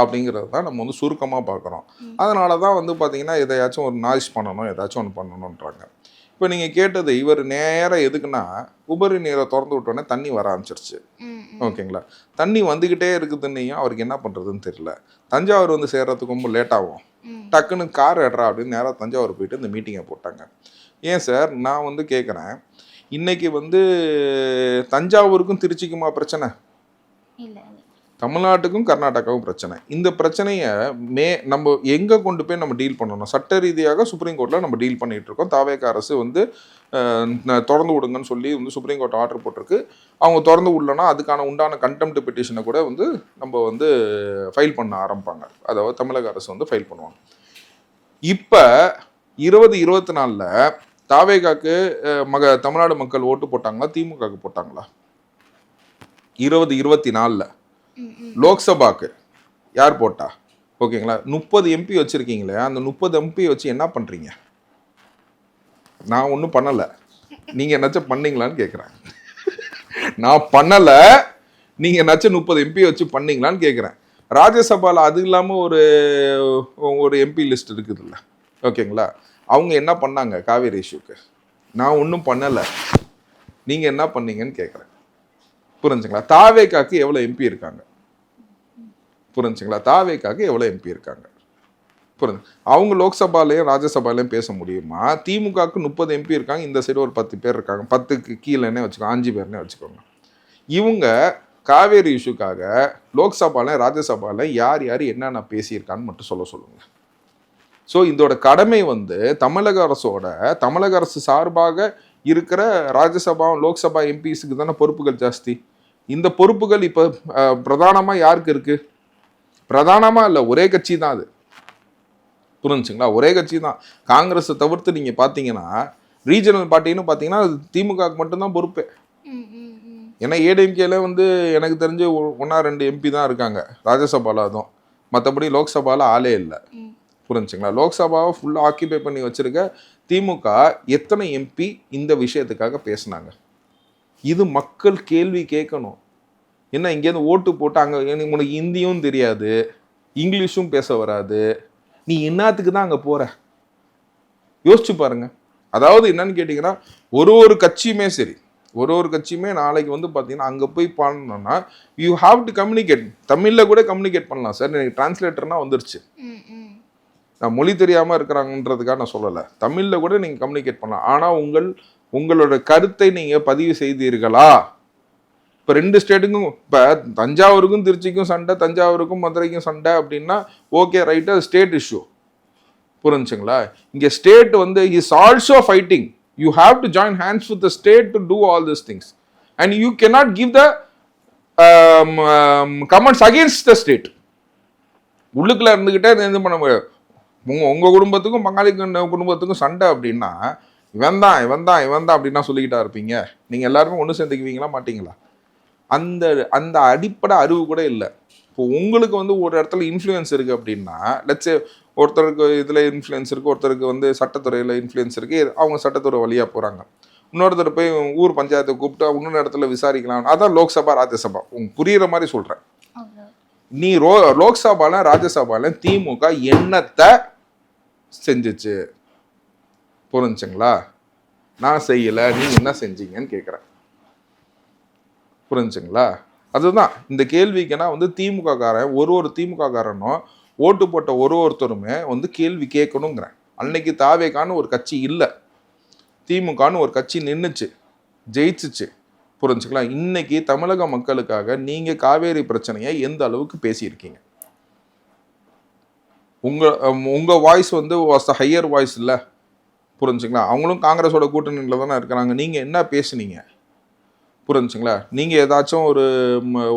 அப்படிங்கிறது தான் நம்ம வந்து சுருக்கமாக பார்க்குறோம். அதனால தான் வந்து பார்த்திங்கன்னா எதையாச்சும் ஒரு நாய்ஸ் பண்ணணும், ஏதாச்சும் ஒன்று பண்ணணுன்றாங்க. இப்போ நீங்கள் கேட்டது இவர் நேராக எதுக்குன்னா உபரி நீரை திறந்து விட்டோன்னே தண்ணி வர ஆரம்பிச்சிருச்சு. ஓகேங்களா? தண்ணி வந்துக்கிட்டே இருக்குதுன்னையும் அவருக்கு என்ன பண்ணுறதுன்னு தெரியல. தஞ்சாவூர் வந்து சேர்கிறதுக்கு ரொம்ப லேட் ஆகும், டக்குன்னு கார் எடுறா அப்படின்னு நேராக தஞ்சாவூர் போயிட்டு இந்த மீட்டிங்கை போட்டாங்க. ஏன் சார், நான் வந்து கேட்குறேன், இன்றைக்கி வந்து தஞ்சாவூருக்கும் திருச்சிக்குமா பிரச்சனை? இல்லை, தமிழ்நாட்டுக்கும் கர்நாடகாவும் பிரச்சனை. இந்த பிரச்சனையை நம்ம எங்கே கொண்டு போய் நம்ம டீல் பண்ணணும்? சட்ட ரீதியாக சுப்ரீம் கோர்ட்டில் நம்ம டீல் பண்ணிகிட்டு இருக்கோம். தாவேக அரசு வந்து திறந்து விடுங்கன்னு சொல்லி வந்து சுப்ரீம் கோர்ட் ஆர்டர் போட்டிருக்கு. அவங்க திறந்து விடலன்னா அதுக்கான உண்டான கண்டெம்ட் பெட்டிஷனை கூட வந்து நம்ம வந்து ஃபைல் பண்ண ஆரம்பிப்பாங்க. அதாவது தமிழக அரசு வந்து ஃபைல் பண்ணுவாங்க. இப்போ 2024 தாவேகாக்கு தமிழ்நாடு மக்கள் ஓட்டு போட்டாங்களா, திமுகவுக்கு போட்டாங்களா? 2024 லோக்சபாக்கு யார் போட்டா? ஓகேங்களா? 30 எம்பி வச்சுருக்கீங்களே, அந்த 30 எம்பி வச்சு என்ன பண்ணுறீங்க? நான் ஒன்றும் பண்ணலை, நீங்கள் என்னாச்சும் பண்ணீங்களான்னு கேட்குறேன். நான் பண்ணல, நீங்க நச்சு 30 எம்பி வச்சு பண்ணீங்களான்னு கேட்குறேன். ராஜ்யசபால அது இல்லாம ஒரு எம்பி லிஸ்ட் இருக்குதுல்ல, ஓகேங்களா? அவங்க என்ன பண்ணாங்க காவேரி இஷ்யூக்கு? நான் ஒன்றும் பண்ணல, நீங்க என்ன பண்ணீங்கன்னு கேட்குறேன். புரிஞ்சுங்களா? தாவேக்காக்கு எவ்வளவு எம்பி இருக்காங்க? புரிஞ்சுங்களா? தாவேக்காக்கு எவ்வளவு எம்பி இருக்காங்க? புரிஞ்சு, அவங்க லோக்சபாலையும் ராஜ்யசபாலையும் பேச முடியுமா? திமுகவுக்கு 30 எம்பி இருக்காங்க, இந்த சைடு ஒரு 10 பேர் இருக்காங்க, 10க்கு கீழேன்னே வச்சுக்கோங்க, 5 பேர்னே வச்சுக்கோங்க. இவங்க காவேரி இஷ்யூக்காக லோக்சபாலையும் ராஜ்யசபாலையும் யார் யார் என்னென்ன பேசியிருக்கான்னு மட்டும் சொல்லுங்க. ஸோ இதோட கடமை வந்து தமிழக அரசு சார்பாக இருக்கிற ராஜ்யசபா லோக்சபா எம்பிஸுக்கு தானே பொறுப்புகள் ஜாஸ்தி. இந்த பொறுப்புகள் இப்போ பிரதானமாக யாருக்கு இருக்கு? பிரதானமாக இல்லை, ஒரே கட்சி தான் அது. புரிஞ்சுங்களா? ஒரே கட்சி தான். காங்கிரஸை தவிர்த்து நீங்கள் பார்த்தீங்கன்னா ரீஜனல் பார்ட்டின்னு பார்த்தீங்கன்னா திமுகவுக்கு மட்டும்தான் பொறுப்பு. ஏன்னா ஏடிஎம்கேல வந்து எனக்கு தெரிஞ்சு 1-2 எம்பி தான் இருக்காங்க ராஜ்யசபால, அதுவும் மற்றபடி லோக்சபால ஆளே இல்லை. புரிஞ்சுங்களா? லோக்சபாவை ஃபுல்லாக ஆக்கியபை பண்ணி வச்சிருக்க திமுக எத்தனை எம்பி இந்த விஷயத்துக்காக பேசினாங்க? இது மக்கள் கேள்வி கேட்கணும். என்ன இங்கேருந்து ஓட்டு போட்டு அங்கே உனக்கு ஹிந்தியும் தெரியாது, இங்கிலீஷும் பேச வராது, நீ என்னத்துக்கு தான் அங்கே போற? யோசிச்சு பாருங்க. அதாவது என்னன்னு கேட்டிங்கன்னா ஒரு கட்சியுமே சரி, ஒரு கட்சியுமே நாளைக்கு வந்து பார்த்தீங்கன்னா அங்கே போய் பண்ணணும்னா யூ ஹாவ் டு கம்யூனிகேட். தமிழில் கூட கம்யூனிகேட் பண்ணலாம் சார், எனக்கு டிரான்ஸ்லேட்டர்னா வந்துருச்சு. நான் மொழி தெரியாமல் இருக்கிறாங்கன்றதுக்காக நான் சொல்லலை, தமிழில் கூட நீங்கள் கம்யூனிகேட் பண்ணலாம். ஆனால் உங்களோட கருத்தை நீங்கள் பதிவு செய்தீர்களா? இப்போ 2 ஸ்டேட்டுக்கும், இப்போ தஞ்சாவூருக்கும் திருச்சிக்கும் சண்டை, தஞ்சாவூருக்கும் மதுரைக்கும் சண்டை அப்படின்னா ஓகே ரைட்டு, அது ஸ்டேட் இஷ்யூ. புரிஞ்சுங்களா? இங்கே ஸ்டேட் வந்து is also fighting. You have to join hands with the state to do all this things and you cannot give the comments against the state. உள்ளுக்குள்ள இருந்துக்கிட்டே இது பண்ண முடியாது. உங்கள் குடும்பத்துக்கும் பங்காளி குடும்பத்துக்கும் சண்டை அப்படின்னா இவன் தான் அப்படின்னா சொல்லிக்கிட்டா இருப்பீங்க. நீங்கள் எல்லாருமே ஒன்று சேர்ந்துக்குவீங்களா மாட்டீங்களா? அந்த அடிப்படை அறிவு கூட இல்லை. இப்போ உங்களுக்கு வந்து ஒரு இடத்துல இன்ஃப்ளூயன்ஸ் இருக்குது அப்படின்னா, லட்சே ஒருத்தருக்கு இதில் இன்ஃப்ளூயன்ஸ் இருக்குது, ஒருத்தருக்கு வந்து சட்டத்துறையில் இன்ஃப்ளூயன்ஸ் இருக்குது, அவங்க சட்டத்துறை வழியாக போகிறாங்க. இன்னொருத்தர் போய் ஊர் பஞ்சாயத்தை கூப்பிட்டு இன்னொரு இடத்துல விசாரிக்கலாம். அதான் லோக்சபா ராஜ்யசபா. புரியுற மாதிரி சொல்கிறேன். நீ லோக்சபால ராஜ்யசபால திமுக என்னத்தை செஞ்சிச்சு? புரிஞ்சுங்களா? நான் செய்யலை, நீங்கள் என்ன செஞ்சீங்கன்னு கேட்குறேன். புரிஞ்சுங்களா? அதுதான் இந்த கேள்விக்குன்னா வந்து திமுக காரன் ஒரு திமுக காரனும் ஓட்டு போட்ட ஒருத்தருமே வந்து கேள்வி கேட்கணுங்கிறேன். அன்னைக்கு தாவேக்கான்னு ஒரு கட்சி இல்லை, திமுகன்னு ஒரு கட்சி நின்றுச்சு, ஜெயிச்சிச்சு. புரிஞ்சுக்கலாம்? இன்னைக்கு தமிழக மக்களுக்காக நீங்கள் காவேரி பிரச்சனையை எந்த அளவுக்கு பேசியிருக்கீங்க? உங்கள் வாய்ஸ் வந்து வாஸ் த ஹையர் வாய்ஸ் இல்லை. புரிஞ்சுங்களா? அவங்களும் காங்கிரஸோட கூட்டணியில் தானே இருக்கிறாங்க. நீங்கள் என்ன பேசுனீங்க? புரிஞ்சுங்களா? நீங்கள் ஏதாச்சும்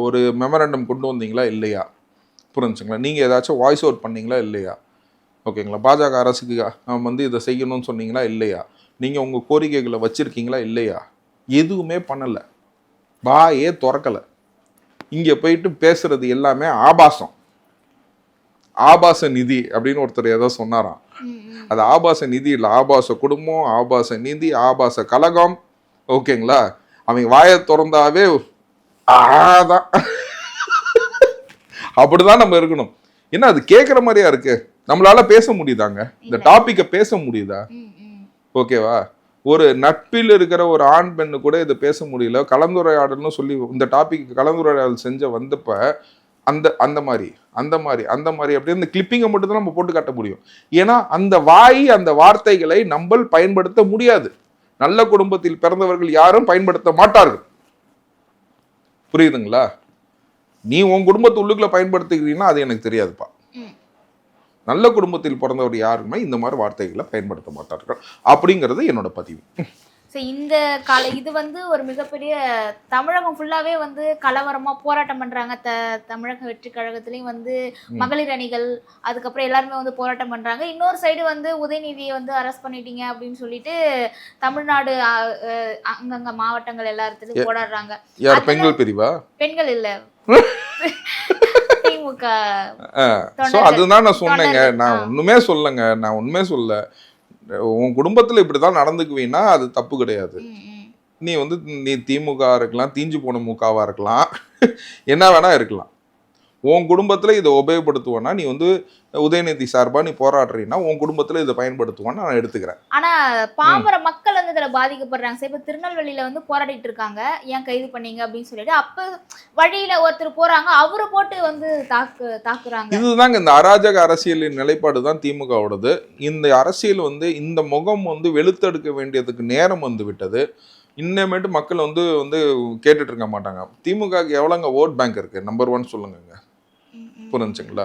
ஒரு மெமரண்டம் கொண்டு வந்தீங்களா இல்லையா? புரிஞ்சுங்களா? நீங்கள் ஏதாச்சும் வாய்ஸ் அவுட் பண்ணீங்களா இல்லையா? ஓகேங்களா? பாஜக அரசுக்கு வந்து இதை செய்யணும்னு சொன்னீங்களா இல்லையா? நீங்கள் உங்கள் கோரிக்கைகளை வச்சுருக்கீங்களா இல்லையா? எதுவுமே பண்ணலை, வாயே திறக்கலை. இங்கே போயிட்டு பேசுறது எல்லாமே ஆபாச நிதி அப்படின்னு ஒருத்தர் ஏதோ சொன்னாராம். அது ஆபாச நிதி இல்லை, ஆபாச குடும்பம், ஆபாச நிதி, ஆபாச கலகம். ஓகேங்களா? அவங்க வாயை திறந்தாவே ஆதான் அப்படிதான் நம்ம இருக்கணும். ஏன்னா அது கேட்குற மாதிரியா இருக்கு. நம்மளால பேச முடியுதாங்க? இந்த டாபிக்கை பேச முடியுதா? ஓகேவா? ஒரு நட்பில் இருக்கிற ஒரு ஆண் பெண்ணு கூட இதை பேச முடியல. கலந்துரையாடல்னு சொல்லி இந்த டாபிக் கலந்துரையாடல் செஞ்ச வந்தப்ப அந்த மாதிரி அப்படி இந்த கிளிப்பிங்கை மட்டும் தான் நம்ம போட்டு காட்ட முடியும். ஏன்னா அந்த வார்த்தைகளை நம்ம பயன்படுத்த முடியாது. நல்ல குடும்பத்தில் பிறந்தவர்கள் யாரும் பயன்படுத்த மாட்டார்கள். புரியுதுங்களா? நீ உன் குடும்பத்து உள்ளுக்குள்ள பயன்படுத்துகிறீங்கன்னா அது எனக்கு தெரியாதுப்பா. நல்ல குடும்பத்தில் பிறந்தவர் யாருமே இந்த மாதிரி வார்த்தைகளை பயன்படுத்த மாட்டார்கள் அப்படிங்கிறது என்னோட பதிவு. இந்த இது வந்து ஒரு மிகப்பெரிய தமிழகம் ஃபுல்லாவே வந்து கலவரமா போராட்டம் பண்றாங்க. தமிழக வெற்றி கழகத்திலையும் வந்து மகளிர் அணிகள் அதுக்கப்புறம் எல்லாருமே வந்து போராட்டம் பண்றாங்க. இன்னொரு சைடு வந்து உதயநிதியை வந்து அரெஸ்ட் பண்ணிட்டீங்க அப்படின்னு சொல்லிட்டு தமிழ்நாடு அங்கங்க மாவட்டங்கள் எல்லாத்துலயும் போராடுறாங்க. பெண்கள் பிரிவா? பெண்கள் இல்ல, திமுக. அதுதான் நான் சொன்னேங்க. நான் ஒண்ணுமே சொல்ல. உன் குடும்பத்துல இப்படிதான் நடந்துக்குவீங்கன்னா அது தப்பு கிடையாது. நீ வந்து நீ திமுக இருக்கலாம், தீஞ்சு போன முகவா இருக்கலாம், என்ன வேணா இருக்கலாம். உன் குடும்பத்துல இதை உபயோகப்படுத்துவோன்னா நீ வந்து உதயநிதி சார்பா நீ போராடுறீன்னா உன் குடும்பத்துல இதை பயன்படுத்துவான்னு நான் எடுத்துக்கிறேன். ஆனா பாமர மக்கள் வந்து இதுல பாதிக்கப்படுறாங்க சார். இப்ப திருநெல்வேலியில வந்து போராடிட்டு இருக்காங்க, ஏன் கைது பண்ணீங்க அப்படின்னு சொல்லிட்டு. அப்ப வழியில ஒருத்தர் போறாங்க, அவரை போட்டு வந்து தாக்குறாங்க. இதுதாங்க இந்த அராஜக அரசியலின் நிலைப்பாடு தான் திமுகவோடது. இந்த அரசியல் வந்து இந்த முகம் வந்து வெளுத்தெடுக்க வேண்டியதுக்கு நேரம் வந்து விட்டது. இன்னமேட்டு மக்கள் வந்து வந்து கேட்டுட்டு இருக்க மாட்டாங்க. திமுகக்கு எவ்வளோங்க ஓட் பேங்க் இருக்கு? நம்பர் 1 சொல்லுங்க. புரிஞ்சுங்களா?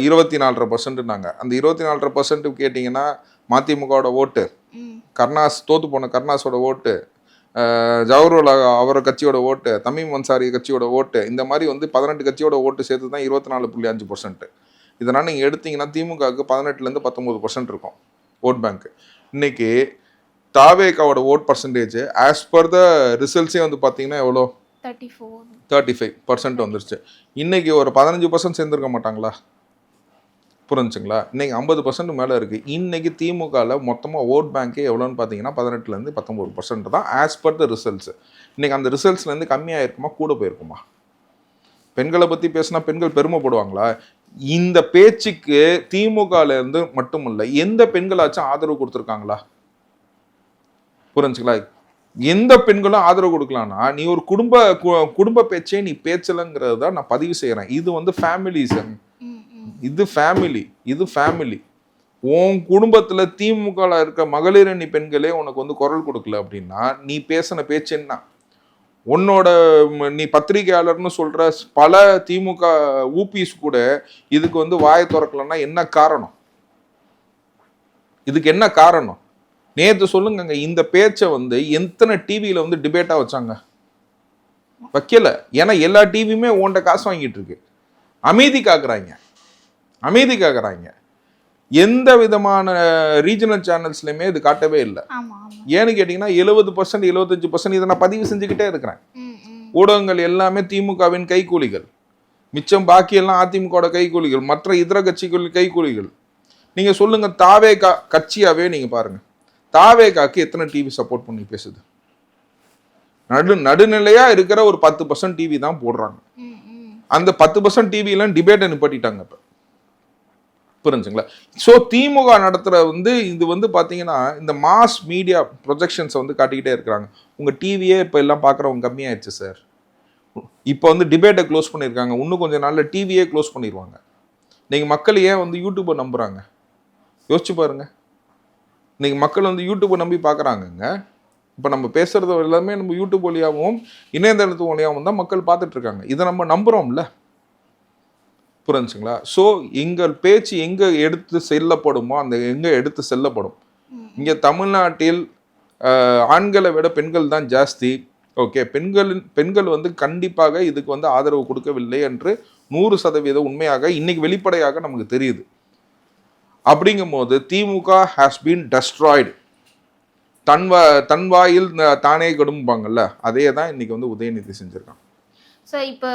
24.5%. அந்த 24% கேட்டிங்கன்னா மதிமுகவோட ஓட்டு, கருணாஸ் தோத்து போன கருணாஸோட ஓட்டு, ஜவஹர்லால் அவர் கட்சியோட ஓட்டு, தமீம் அன்சாரி கட்சியோட ஓட்டு, இந்த மாதிரி வந்து 18 கட்சியோட ஓட்டு சேர்த்து தான் 24.5%. இதனால் நீங்கள் எடுத்தீங்கன்னா திமுகவுக்கு 18லேருந்து 19% இருக்கும் ஓட் பேங்க். இன்னைக்கு தாவேகாவோட vote percentage as per the ரிசல்ட்ஸே வந்து பார்த்தீங்கன்னா எவ்வளோ? 35% வந்துருச்சு. இன்னைக்கு ஒரு 15% சேர்ந்துருக்க மாட்டாங்களா? புரிஞ்சுங்களா? இன்னைக்கு 50% மேலே இருக்கு. இன்னைக்கு திமுகவில் மொத்தமாக ஓட் பேங்கே எவ்வளோன்னு பார்த்தீங்கன்னா 18லேருந்து 19% தான் ஆஸ் பர் த ரிசல்ட்ஸ். இன்னைக்கு அந்த ரிசல்ட்ஸ்லேருந்து கம்மியாக இருக்குமா, கூட போயிருக்குமா? பெண்களை பற்றி பேசினா பெண்கள் பெருமைப்படுவாங்களா? இந்த பேச்சுக்கு திமுகலேருந்து மட்டுமில்லை, எந்த பெண்களாச்சும் ஆதரவு கொடுத்துருக்காங்களா? புரிஞ்சுங்களா? எந்த பெண்களும் ஆதரவு கொடுக்கலாம்னா நீ ஒரு குடும்ப பேச்சே நீ பேச்சலங்கிறது தான் நான் பதிவு செய்யறேன். இது வந்து ஃபேமிலிசம். இது ஃபேமிலி. உன் குடும்பத்துல திமுக இருக்க மகளிரணி பெண்களே உனக்கு வந்து குரல் கொடுக்கல அப்படின்னா நீ பேசின பேச்சு என்ன? உன்னோட நீ பத்திரிகையாளர்னு சொல்ற பல திமுக ஊபிஸ் கூட இதுக்கு வந்து வாயை திறக்கலன்னா என்ன காரணம்? இதுக்கு என்ன காரணம்? நேற்று சொல்லுங்க, இந்த பேச்சை வந்து எத்தனை டிவியில வந்து டிபேட்டா வச்சாங்க? வைக்கல. ஏன்னா எல்லா டிவியுமே உன்கிட்ட காசு வாங்கிட்டு இருக்கு. அமைதி காக்குறாங்க. எந்த விதமான ரீஜனல் சேனல்ஸ்லயுமே இது காட்டவே இல்லை. ஏன்னு கேட்டீங்கன்னா 70% 75% இதை நான் பதிவு செஞ்சுக்கிட்டே இருக்கிறேன். ஊடகங்கள் எல்லாமே திமுகவின் கைக்கூலிகள், மிச்சம் பாக்கி எல்லாம் அதிமுக கைக்கூலிகள், மற்ற இதர கட்சிகள் கைக்கூலிகள். நீங்க சொல்லுங்க, தாவேகா கட்சியாவே நீங்க பாருங்க, தாவேகாக்கு எத்தனை டிவி சப்போர்ட் பண்ணி பேசுது? நடுநிலையா இருக்கிற ஒரு 10% டிவி தான் போடுறாங்க. அந்த 10% டிவிலாம் டிபேட் நிப்பாட்டிட்டாங்க இப்ப. புரிஞ்சுங்களா? ஸோ திமுக நடத்துற வந்து இது வந்து பாத்தீங்கன்னா இந்த மாஸ் மீடியா ப்ரொஜெக்ஷன்ஸை வந்து காட்டிக்கிட்டே இருக்கிறாங்க. உங்க டிவியே இப்ப எல்லாம் பாக்குறவங்க கம்மியாயிடுச்சு சார். இப்போ வந்து டிபேட்டை க்ளோஸ் பண்ணியிருக்காங்க. இன்னும் கொஞ்சம் நாள்ல டிவியே க்ளோஸ் பண்ணிடுவாங்க. நீங்க மக்கள் ஏன் வந்து யூடியூப்பை நம்புறாங்க? யோசிச்சு பாருங்க. இன்னைக்கு மக்கள் வந்து யூடியூப்பை நம்பி பார்க்குறாங்கங்க. இப்போ நம்ம பேசுறது எல்லாமே நம்ம யூடியூப் வழியாகவும் இணையதளத்து வழியாகவும் தான் மக்கள் பார்த்துட்டு இருக்காங்க. இதை நம்ம நம்புறோம்ல. புரிஞ்சுங்களா? ஸோ எங்கள் பேச்சு எங்கே எடுத்து செல்லப்படுமோ அந்த எங்கே எடுத்து செல்லப்படும். இங்கே தமிழ்நாட்டில் ஆண்களை விட பெண்கள் தான் ஜாஸ்தி. ஓகே, பெண்கள் வந்து கண்டிப்பாக இதுக்கு வந்து ஆதரவு கொடுக்கவில்லை என்று 100% உண்மையாக இன்னைக்கு வெளிப்படையாக நமக்கு தெரியுது. அப்படிங்கும் போது திமுக ஹாஸ் பீன் டெஸ்ட்ராய்டு. தன் வாயில் தானே கடும்பாங்கல்ல, அதே தான் இன்னைக்கு வந்து உதயநிதி செஞ்சிருக்கான். ஸோ இப்போ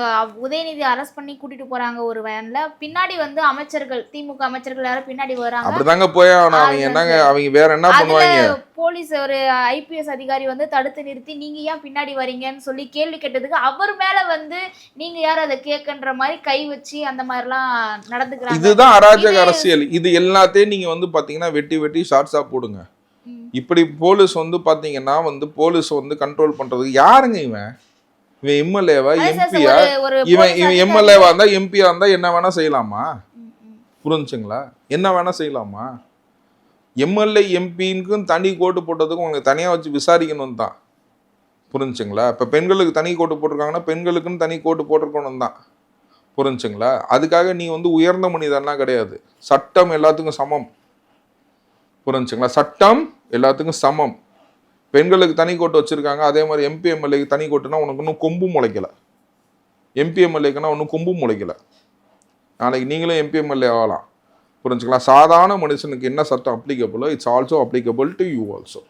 உதயநிதி அரெஸ்ட் பண்ணி கூட்டிட்டு போறாங்க ஒரு வேன்ல, பின்னாடி வந்து அமைச்சர்கள், திமுக அமைச்சர்கள் யாரும் பின்னாடி வராங்க. அப்படிதாங்க போய் அவங்க வேற என்ன பண்ணுவாங்க? போலீஸ் ஒரு ஐபிஎஸ் அதிகாரி வந்து தடுத்து நிறுத்தி நீங்க ஏன் பின்னாடி வரீங்கன்னு சொல்லி கேள்வி கேட்டதுக்கு அவர் மேல வந்து நீங்க யார் அதை கேட்கன்ற மாதிரி கை வச்சு அந்த மாதிரிலாம் நடந்துக்கிறாங்க. இதுதான் அராஜக அரசியல். இது எல்லாத்தையும் நீங்க வந்து பாத்தீங்கன்னா வெட்டி ஷார்ட்ஸா போடுங்க. இப்படி போலீஸ் வந்து பாத்தீங்கன்னா வந்து போலீஸ் வந்து கண்ட்ரோல் பண்றதுக்கு யாருங்க இவன் எம்எல்ஏவா எம்பியா? இவன் எம்எல்ஏவா இருந்தா எம்பியா இருந்தா என்ன வேணா செய்யலாமா? புரிஞ்சுங்களா? என்ன வேணா செய்யலாமா? எம்எல்ஏ எம்பிக்கும் தனி கோட்டு போட்டதுக்கும் உங்களுக்கு தனியா வச்சு விசாரிக்கணும் தான். புரிஞ்சுங்களா? இப்ப பெண்களுக்கு தனி கோட்டு போட்டிருக்காங்கன்னா பெண்களுக்குன்னு தனி கோட்டு போட்டிருக்கணும் தான். புரிஞ்சுங்களா? அதுக்காக நீ வந்து உயர்ந்த மனிதன்லாம் கிடையாது. சட்டம் எல்லாத்துக்கும் சமம். புரிஞ்சுங்களா? சட்டம் எல்லாத்துக்கும் சமம். பெண்களுக்கு தனி கோட்டு வச்சிருக்காங்க, அதே மாதிரி எம்பி எம்எல்ஏக்கு தனி கோட்டுனா உனக்கு இன்னும் கொம்பு முளைக்கல. எம்பி எம்எல்ஏக்குன்னா ஒன்றும் கொம்பு முளைக்கல. நாளைக்கு நீங்களும் எம்பி எம்எல்ஏ ஆகலாம். புரிஞ்சுக்கலாம்? சாதாரண மனுஷனுக்கு என்ன சட்டம் அப்ளிகபிளோ it's also applicable to you also.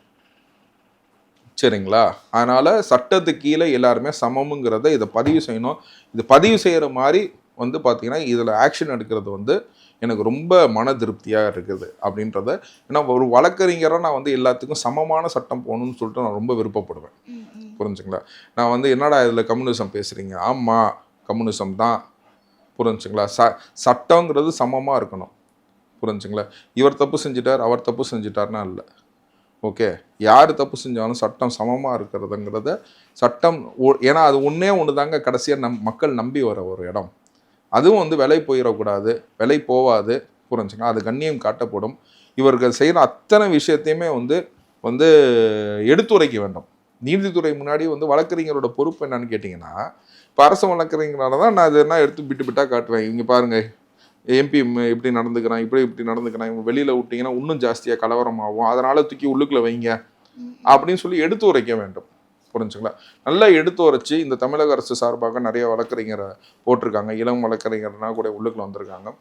சரிங்களா? அதனால சட்டத்துக்கு கீழே எல்லாருமே சமமுங்கிறத இதை பதிவு செய்யணும். இது பதிவு செய்கிற மாதிரி வந்து பார்த்தீங்கன்னா இதில் ஆக்ஷன் எடுக்கிறது வந்து எனக்கு ரொம்ப மன திருப்தியாக இருக்குது அப்படின்றத. ஏன்னா ஒரு வழக்கறிஞராக நான் வந்து எல்லாத்துக்கும் சமமான சட்டம் போகணும்னு சொல்லிட்டு நான் ரொம்ப விருப்பப்படுவேன். புரிஞ்சுங்களா? நான் வந்து என்னடா இதில் கம்யூனிசம் பேசுகிறீங்க, ஆமாம் கம்யூனிசம் தான். புரிஞ்சுங்களா? சட்டங்கிறது சமமாக இருக்கணும். புரிஞ்சுங்களா? இவர் தப்பு செஞ்சிட்டார் அவர் தப்பு செஞ்சிட்டார்னா இல்லை. ஓகே, யார் தப்பு செஞ்சாலும் சட்டம் சமமாக இருக்கிறதுங்கிறத சட்டம் ஏன்னா அது ஒன்றே ஒன்று தாங்க கடைசியாக மக்கள் நம்பி வர ஒரு இடம். அதுவும் வந்து விலை போயிடக்கூடாது, விலை போகாது. புரிஞ்சுங்களா? அது கண்ணியம் காட்டப்படும். இவர்கள் செய்கிற அத்தனை விஷயத்தையுமே வந்து எடுத்துரைக்க வேண்டும். நீதித்துறை முன்னாடி வந்து வழக்கறிஞரோட பொறுப்பு என்னன்னு கேட்டிங்கன்னா, இப்போ அரசு வழக்கறிஞரால தான் நான் இதெல்லாம் எடுத்து பிட்டாக காட்டுவேன். இங்கே பாருங்கள் எம்பி இப்படி நடந்துக்கிறான், இப்படி நடந்துக்கிறான், இவங்க வெளியில் விட்டிங்கன்னா இன்னும் ஜாஸ்தியாக கலவரமாகும், அதனால் தூக்கி உள்ளுக்குள்ளே வைங்க அப்படின்னு சொல்லி எடுத்து உரைக்க வேண்டும். புரிஞ்சுங்களா? நல்லா எடுத்து உரைச்சி இந்த தமிழக அரசு சார்பாக நிறைய வழக்கறிஞரை போட்டிருக்காங்க, இளம் வழக்கறிஞர்னா கூட உள்ளுக்குள்ள வந்திருக்காங்க.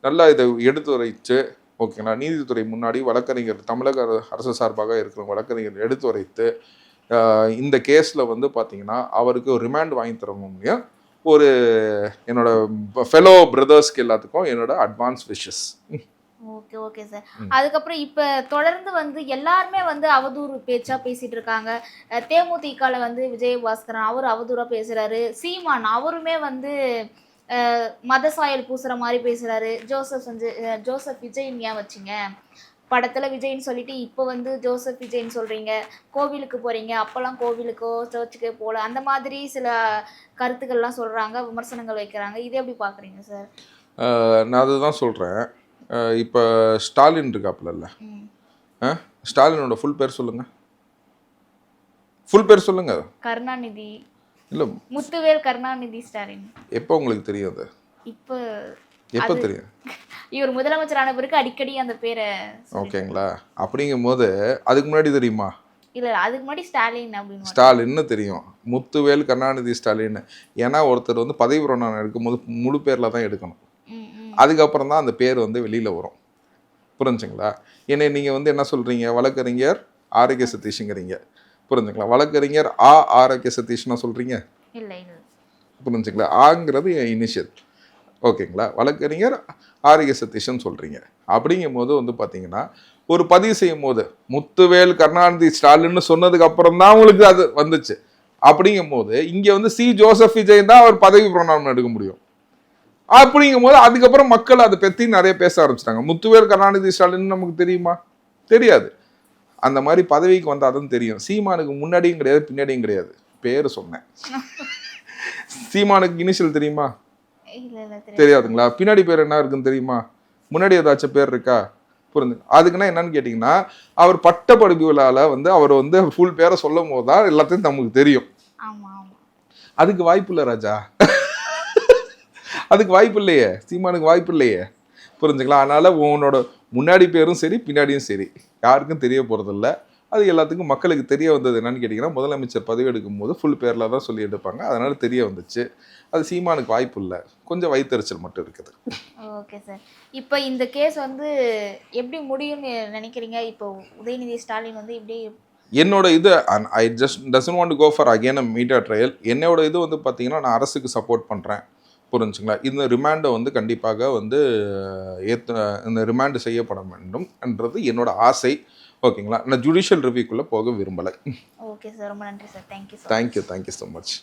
நல்லா இதை எடுத்து உரைச்சு ஓகேங்களா, நீதித்துறை முன்னாடி வழக்கறிஞர் தமிழக அரசு சார்பாக இருக்கிற வழக்கறிஞர் எடுத்து உரைத்து இந்த கேஸில் வந்து பார்த்தீங்கன்னா அவருக்கு ஒரு ரிமாண்ட் வாங்கி தரணும்னு ஒரு என்னோட ஃபெலோ பிரதர்ஸ்க்கு எல்லாத்துக்கும் என்னோட advance wishes. Okay okay sir. அதுக்கப்புறம் இப்போ தொடர்ந்து வந்து எல்லாருமே வந்து அவதூறு பேச்சா பேசிட்டு இருக்காங்க. தேமுதிகல வந்து விஜயபாஸ்கரன் அவர் அவதூறா பேசுறாரு. சீமான் அவருமே வந்து மத சாயல் பூசுற மாதிரி பேசுறாரு. ஜோசப் விஜய்ன்னு ஏன் வச்சிங்க, படத்துல விஜய்ன்னு சொல்லிட்டு இப்போ வந்து ஜோசப் விஜய்ன்னு சொல்றீங்க, கோவிலுக்கு போறீங்க, அப்பெல்லாம் கோவிலுக்கோ சர்ச்சுக்கோ போல, அந்த மாதிரி சில கருத்துக்கள்லாம் சொல்றாங்க, விமர்சனங்கள் வைக்கிறாங்க. இதை எப்படி பாக்குறீங்க சார்? நான் அதுதான் சொல்றேன். இப்போ ஸ்டாலின் இருக்காப்புல, ஸ்டாலினோட ஃபுல் பேர் சொல்லுங்க. ஃபுல் பேர் சொல்லுங்க. கருணாநிதி. இல்ல, முத்துவேல் கருணாநிதி ஸ்டாலின். எப்போ உங்களுக்கு தெரியும் அது? எப்போ தெரியும்? இவர் முதலமைச்சரான பிறகு அடிக்கடி அந்த பேரை. ஓகேங்களா? அப்படிங்கும் போது அதுக்கு முன்னாடி தெரியுமா? இல்ல, அதுக்கு முன்னாடி ஸ்டாலின் அப்படின்னு. ஸ்டாலின்னு தெரியும், முத்துவேல் கருணாநிதி ஸ்டாலின். ஏன்னா ஒருத்தர் வந்து பதவி பிரமாணம் எடுக்கும்போது முழு பேரில் தான் எடுக்கணும். அதுக்கப்புறம் தான் அந்த பேர் வந்து வெளியில் வரும். புரிஞ்சுங்களா? ஏன்னா நீங்கள் வந்து என்ன சொல்கிறீங்க, வழக்கறிஞர் ஆரோக்கிய சதீஷுங்கிறீங்க. புரிஞ்சுங்களா? வழக்கறிஞர் ஆரோக்கிய சதீஷ்னா சொல்கிறீங்க. இல்லை, புரிஞ்சுங்களா? ஆங்கிறது என் இனிஷியல். ஓகேங்களா? வழக்கறிஞர் ஆரோக்கிய சதீஷ்ன்னு சொல்கிறீங்க. அப்படிங்கும் போது வந்து பார்த்தீங்கன்னா ஒரு பதிவு செய்யும் போது முத்துவேல் கருணாநிதி ஸ்டாலின்னு சொன்னதுக்கு அப்புறம் தான் உங்களுக்கு அது வந்துச்சு. அப்படிங்கும் போது இங்கே வந்து ஜோசப் விஜய் தான் அவர் பதவி பிரமாணம் எடுக்க முடியும். அப்படிங்கும் போது அதுக்கப்புறம் மக்கள் அதை பற்றி நிறைய பேச ஆரம்பிச்சிட்டாங்க. முத்துவேல் கருணாநிதி ஸ்டாலின் நமக்கு தெரியுமா? தெரியாது. அந்த மாதிரி பதவிக்கு வந்தால் தான் தெரியும். சீமானுக்கு முன்னாடியும் கிடையாது பின்னாடியும் கிடையாது. பேர் சொன்னேன். சீமானுக்கு இனிஷியல் தெரியுமா? தெரியாதுங்களா? பின்னாடி பேர் என்ன இருக்குன்னு தெரியுமா? முன்னாடி ஏதாச்சும் பேர் இருக்கா? புரிஞ்சு. அதுக்குன்னா என்னன்னு கேட்டிங்கன்னா அவர் பட்ட படிப்புகளால் வந்து அவர் வந்து ஃபுல் பேரை சொல்லும் போது தான் எல்லாத்தையும் நமக்கு தெரியும். அதுக்கு வாய்ப்பு இல்லை ராஜா. அதுக்கு வாய்ப்பு இல்லையே, சீமானுக்கு வாய்ப்பு இல்லையே. புரிஞ்சுங்களா? அதனால் உன்னோட முன்னாடி பேரும் சரி பின்னாடியும் சரி யாருக்கும் தெரிய போகிறதில்ல. அது எல்லாத்துக்கும் மக்களுக்கு தெரிய வந்தது என்னன்னு கேட்டிங்கன்னா முதலமைச்சர் பதவி எடுக்கும் போது ஃபுல் பேரில் தான் சொல்லி எடுப்பாங்க. அதனால் தெரிய வந்துச்சு. அது சீமானுக்கு வாய்ப்பு இல்லை, கொஞ்சம் வயிற்றுச்சல் மட்டும் இருக்குது. Okay sir. இப்போ இந்த கேஸ் வந்து எப்படி முடியும்னு நினைக்கிறீங்க? இப்போ உதயநிதி ஸ்டாலின் வந்து இப்படி என்னோட இது I just doesn't want to go for again a media trial. என்னோட இது வந்து பார்த்தீங்கன்னா நான் அரசுக்கு சப்போர்ட் பண்ணுறேன். புரிஞ்சுங்களா? இந்த ரிமாண்டை வந்து கண்டிப்பாக வந்து இந்த ரிமாண்டு செய்யப்பட வேண்டும் என்றது என்னோட ஆசை. ஓகேங்களா? நான் ஜுடிஷியல் ரிவ்யூக்குள்ளே போக விரும்பலை. ஓகே சார், ரொம்ப நன்றி sir. Thank you. Thank you so much.